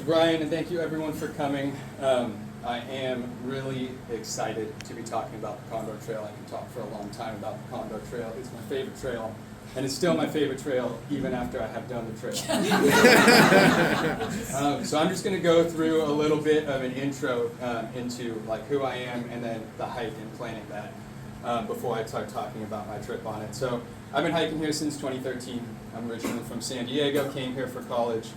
you, Brian, and thank you, everyone, for coming. I am really excited to be talking about the Condor Trail. I can talk for a long time about the Condor Trail. It's my favorite trail, and it's still my favorite trail even after I have done the trail. So I'm just going to go through a little bit of an intro into like who I am and then the hike and planning that before I start talking about my trip on it. So I've been hiking here since 2013. I'm originally from San Diego, came here for college,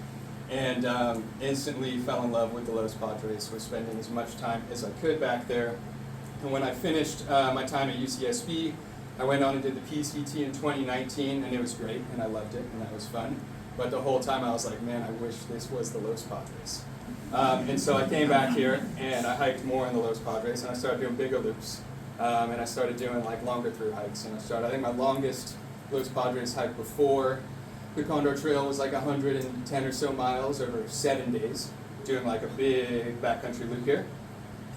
and instantly fell in love with the Los Padres. Was spending as much time as I could back there. And when I finished my time at UCSB, I went on and did the PCT in 2019, and it was great, and I loved it, and that was fun. But the whole time I was like, man, I wish this was the Los Padres. And so I came back here, and I hiked more in the Los Padres, and I started doing bigger loops. And I started doing like longer through hikes, and I think my longest Los Padres hike before the Condor Trail was like 110 or so miles over 7 days, doing like a big backcountry loop here.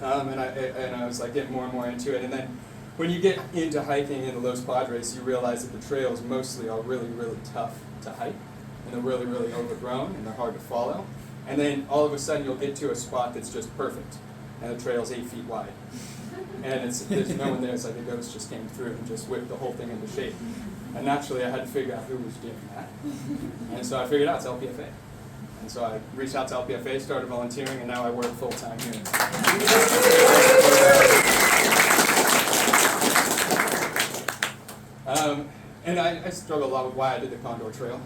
And I was like getting more and more into it. And then when you get into hiking in the Los Padres, you realize that the trails mostly are really, really tough to hike, and they're really, really overgrown, and they're hard to follow. And then all of a sudden you'll get to a spot that's just perfect, and the trail's 8 feet wide. And there's no one there. It's like a ghost just came through and just whipped the whole thing into shape. And naturally, I had to figure out who was doing that. And so I figured out it's LPFA. And so I reached out to LPFA, started volunteering, and now I work full-time here. And I struggle a lot with why I did the Condor Trail.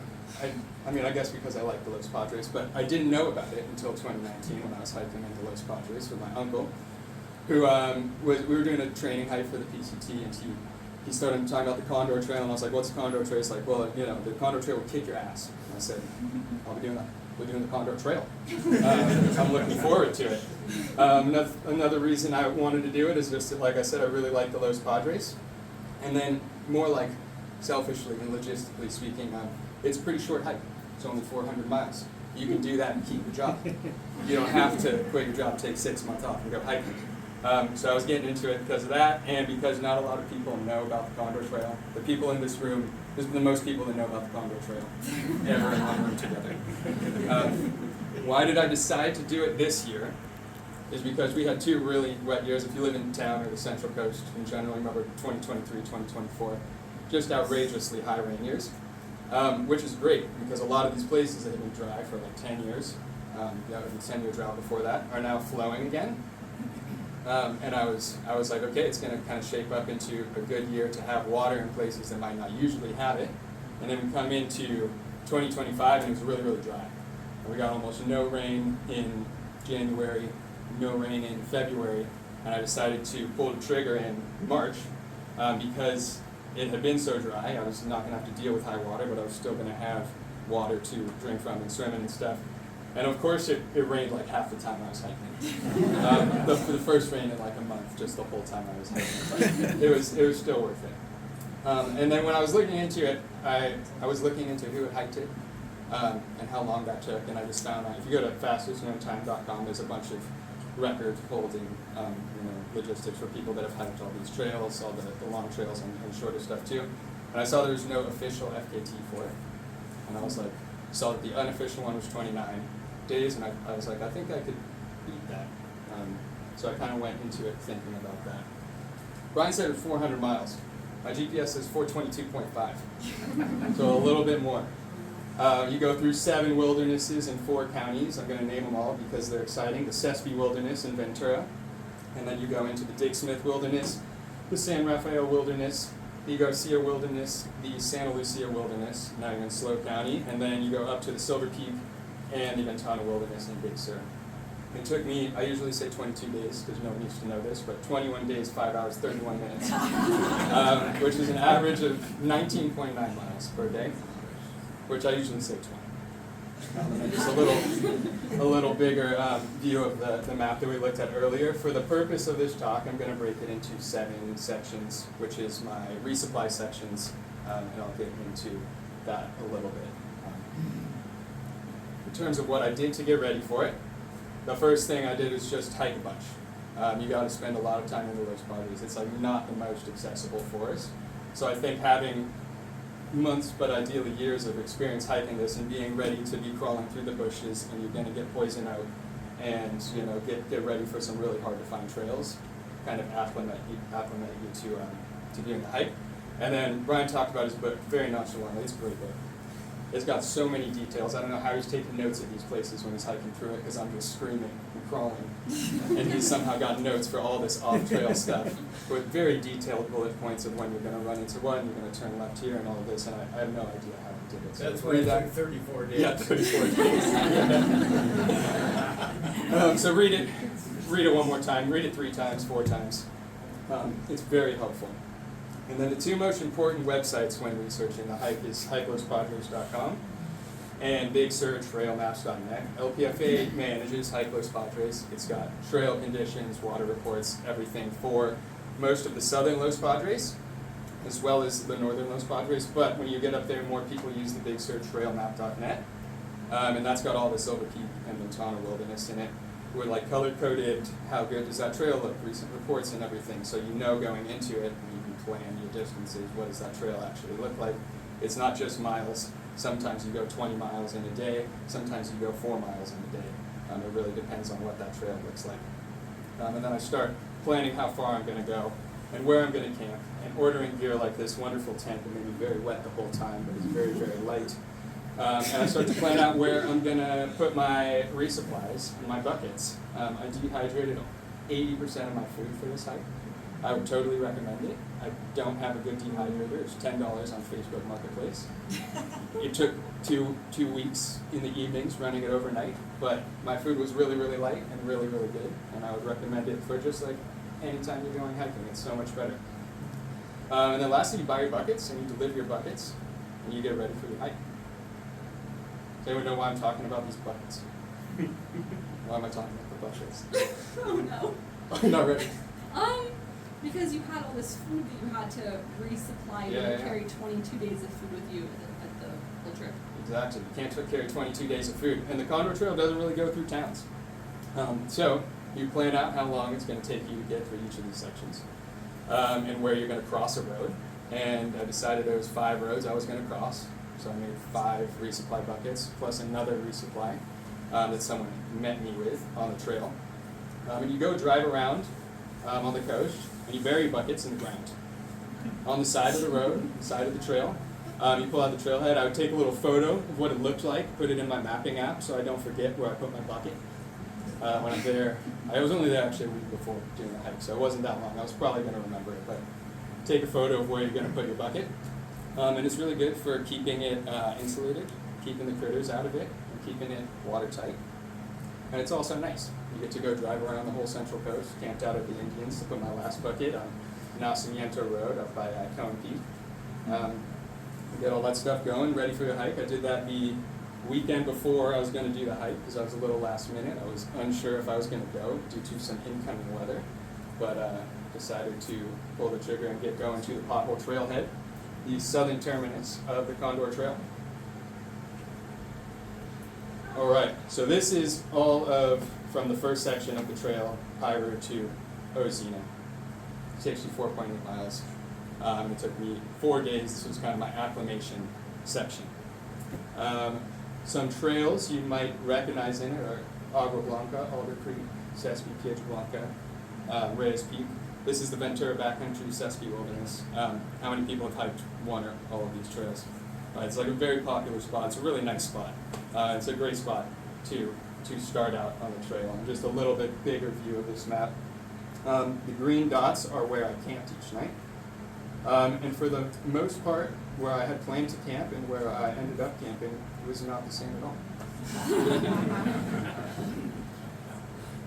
I mean, I guess because I like the Los Padres, but I didn't know about it until 2019 when I was hiking into Los Padres with my uncle, who we were doing a training hike for the PCT, and he started talking about the Condor Trail, and I was like, what's the Condor Trail? He's like, well, you know, the Condor Trail will kick your ass. And I said, we're doing the Condor Trail. I'm looking forward to it. Another reason I wanted to do it is just that, like I said, I really like the Los Padres. And then more like selfishly and logistically speaking, it's a pretty short hike. It's only 400 miles. You can do that and keep your job. You don't have to quit your job, take 6 months off, and go hiking. So I was getting into it because of that, and because not a lot of people know about the Condor Trail. The people in this room, there's the most people that know about the Condor Trail ever in one room together. Why did I decide to do it this year? Is because we had 2 really wet years. If you live in town or the Central Coast in general, remember 2023, 2024, just outrageously high rain years, which is great because a lot of these places that have been dry for like 10 years, the 10-year drought before that, are now flowing again. And I was like, okay, it's going to kind of shape up into a good year to have water in places that might not usually have it. And then we come into 2025 and it was really, really dry. And we got almost no rain in January, no rain in February, and I decided to pull the trigger in March because it had been so dry. I was not going to have to deal with high water, but I was still going to have water to drink from and swim in and stuff. And of course, it rained like half the time I was hiking. The first rain in like a month, just the whole time I was hiking. But it was still worth it. And then when I was looking into it, I was looking into who had hiked it and how long that took. And I just found out, if you go to fastestknowntime.com, there's a bunch of records holding logistics for people that have hiked all these trails, all the long trails and shorter stuff too. And I saw there was no official FKT for it. And I was like, saw that the unofficial one was 29 days, and I was like, I think I could beat that. So I kind of went into it thinking about that. Brian said it was 400 miles. My GPS says 422.5, so a little bit more. You go through 7 wildernesses in 4 counties. I'm going to name them all because they're exciting. The Sespe Wilderness in Ventura, and then you go into the Dick Smith Wilderness, the San Rafael Wilderness, the Garcia Wilderness, the Santa Lucia Wilderness, now you're in SLO County, and then you go up to the Silver Peak and the Ventana Wilderness in Big Sur. It took me, I usually say 22 days, because no one needs to know this, but 21 days, 5 hours, 31 minutes, which is an average of 19.9 miles per day, which I usually say 20. And just a little bigger view of the map that we looked at earlier. For the purpose of this talk, I'm going to break it into 7 sections, which is my resupply sections, and I'll get into that a little bit. In terms of what I did to get ready for it, the first thing I did is just hike a bunch. You got to spend a lot of time in the Los Padres. It's like not the most accessible forest. So I think having months, but ideally years of experience hiking this and being ready to be crawling through the bushes, and you're going to get poison out, and get ready for some really hard to find trails, kind of acclimate you to doing the hike. And then Brian talked about his book very nonchalantly. It's a great book. It's got so many details. I don't know how he's taking notes at these places when he's hiking through it, because I'm just screaming and crawling. And he's somehow got notes for all this off-trail stuff with very detailed bullet points of when you're going to run into one, you're going to turn left here, and all of this. And I have no idea how he did it. So that's why it took 34 days. Yeah, 34 days. So read it one more time. Read it 3 times, 4 times. It's very helpful. And then the 2 most important websites when researching the hike is hikelospadres.com and bigsurtrailmaps.net. LPFA manages Hike Los Padres. It's got trail conditions, water reports, everything for most of the southern Los Padres, as well as the northern Los Padres. But when you get up there, more people use the bigsurtrailmap.net, and that's got all the Silver Peak and Montana Wilderness in it. We're like color-coded, how good does that trail look, recent reports and everything, so you know going into it, you can plan your distances, what does that trail actually look like. It's not just miles. Sometimes you go 20 miles in a day, sometimes you go 4 miles in a day. It really depends on what that trail looks like. And then I start planning how far I'm going to go and where I'm going to camp, and ordering gear like this wonderful tent that may be very wet the whole time, but is very, very light. And I start to plan out where I'm going to put my resupplies and my buckets. I dehydrated 80% of my food for this hike. I would totally recommend it. I don't have a good dehydrator. It's $10 on Facebook Marketplace. It took two weeks in the evenings running it overnight, but my food was really, really light and really, really good. And I would recommend it for just like anytime you're going hiking. It's so much better. And then lastly, you buy your buckets and you deliver your buckets and you get ready for your hike. Does anyone know why I'm talking about these buckets? Why am I talking about the buckets? Oh no. Oh, you're not ready? Because you had all this food that you had to resupply. You carried 22 days of food with you at the whole trip. Exactly. You can't carry 22 days of food. And the Condor Trail doesn't really go through towns. So you plan out how long it's going to take you to get through each of these sections, and where you're going to cross a road. And I decided there was 5 roads I was going to cross. So I made 5 resupply buckets plus another resupply that someone met me with on the trail. And you go drive around on the coast, and you bury buckets in the ground. On the side of the road, side of the trail, you pull out the trailhead. I would take a little photo of what it looked like, put it in my mapping app so I don't forget where I put my bucket. When I'm there, I was only there actually a week before doing the hike, so it wasn't that long. I was probably going to remember it, but take a photo of where you're going to put your bucket. And it's really good for keeping it insulated, keeping the critters out of it, and keeping it watertight. And it's also nice. You get to go drive around the whole Central Coast, camped out at the Indians to put my last bucket on Nacimiento Road up by Cone Peak. Get all that stuff going, ready for the hike. I did that the weekend before I was going to do the hike because I was a little last minute. I was unsure if I was going to go due to some incoming weather, but decided to pull the trigger and get going to the Pothole Trailhead, the southern terminus of the Condor Trail. All right, so this is all from the first section of the trail, High Road to Ozina. It takes you 4.8 miles. It took me 4 days. This was kind of my acclimation section. Some trails you might recognize in it are Agua Blanca, Alder Creek, Sespe, Piedra Blanca, Reyes Peak. This is the Ventura Backcountry Sespe Wilderness. How many people have hiked one or all of these trails? It's like a very popular spot. It's a really nice spot. It's a great spot to start out on the trail. And just a little bit bigger view of this map. The green dots are where I camped each night. And for the most part, where I had planned to camp and where I ended up camping, it was not the same at all.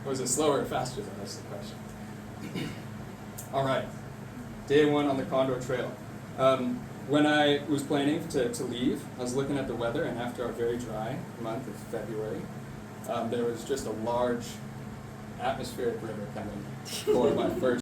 Was it slower or faster than that's the question. All right, day 1 on the Condor Trail. When I was planning to leave, I was looking at the weather, and after our very dry month of February, there was just a large atmospheric river coming for my first